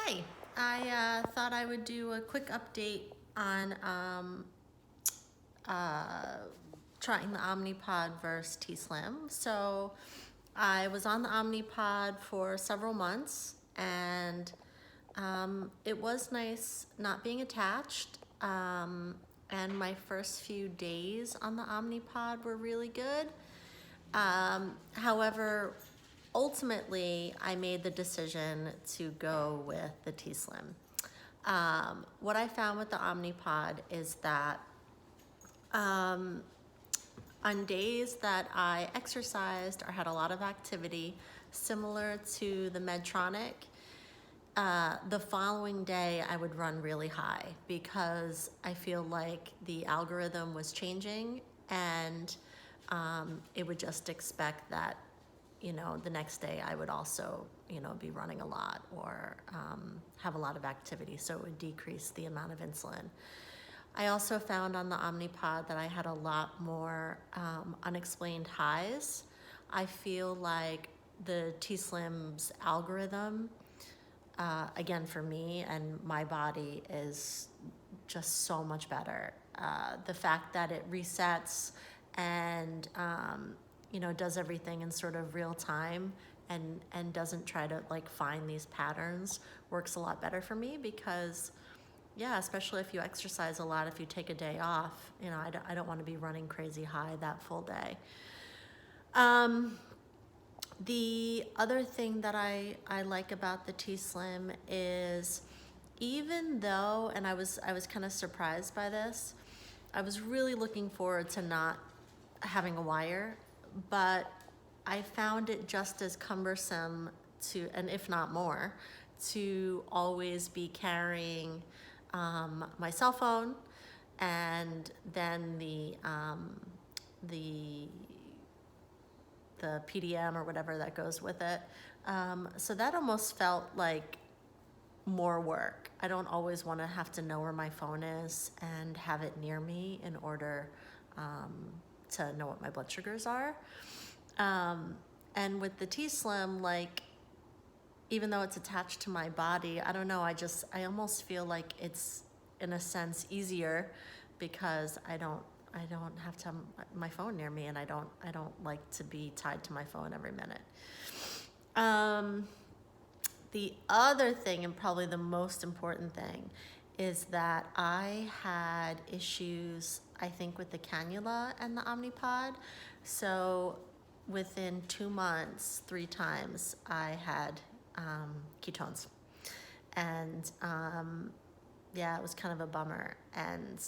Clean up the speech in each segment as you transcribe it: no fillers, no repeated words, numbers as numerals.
Hi, I thought I would do a quick update on uh, trying the Omnipod versus T-Slim. So I was on the Omnipod for several months, and it was nice not being attached. And my first few days on the Omnipod were really good. However, ultimately, I made the decision to go with the T-Slim. What I found with the Omnipod is that on days that I exercised or had a lot of activity, similar to the Medtronic, the following day I would run really high because I feel like the algorithm was changing, and it would just expect that, the next day I would also, be running a lot or have a lot of activity, so it would decrease the amount of insulin. I also found on the Omnipod that I had a lot more unexplained highs. I feel like the T-Slim's algorithm, again, for me and my body, is just so much better. The fact that it resets and does everything in sort of real time and doesn't try to find these patterns works a lot better for me because, yeah, especially if you exercise a lot, if you take a day off, I don't want to be running crazy high that full day. The other thing that I like about the T-Slim is, even though, and I was kind of surprised by this, I was really looking forward to not having a wire, but I found it just as cumbersome to, and if not more, to always be carrying my cell phone and then the PDM or whatever that goes with it. So that almost felt like more work. I don't always want to have to know where my phone is and have it near me in order to know what my blood sugars are. And with the T-Slim, even though it's attached to my body, I don't know, I almost feel like it's in a sense easier because I don't have to have my phone near me, and I don't like to be tied to my phone every minute. The other thing, and probably the most important thing, is that I had issues, I think, with the cannula and the Omnipod. So within 2 months, 3 times, I had ketones. And yeah, it was kind of a bummer. And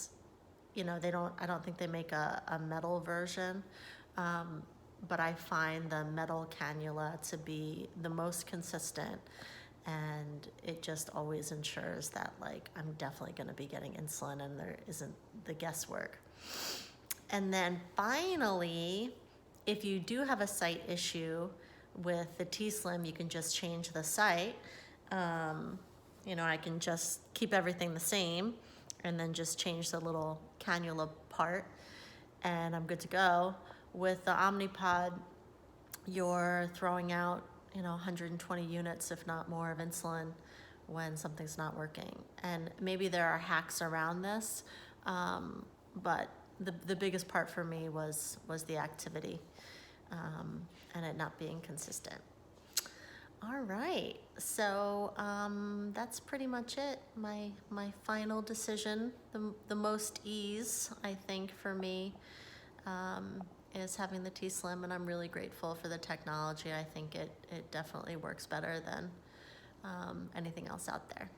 I don't think they make a metal version, but I find the metal cannula to be the most consistent, and it just always ensures that I'm definitely going to be getting insulin and there isn't the guesswork. And then finally, if you do have a site issue with the T-Slim, you can just change the site. I can just keep everything the same and then just change the little cannula part, and I'm good to go. With the Omnipod, you're throwing out 120 units, if not more, of insulin when something's not working. And maybe there are hacks around this, but the biggest part for me was the activity, and it not being consistent. All right, so that's pretty much it. My final decision, the most ease, I think, for me, is having the T-Slim, and I'm really grateful for the technology. I think it definitely works better than anything else out there.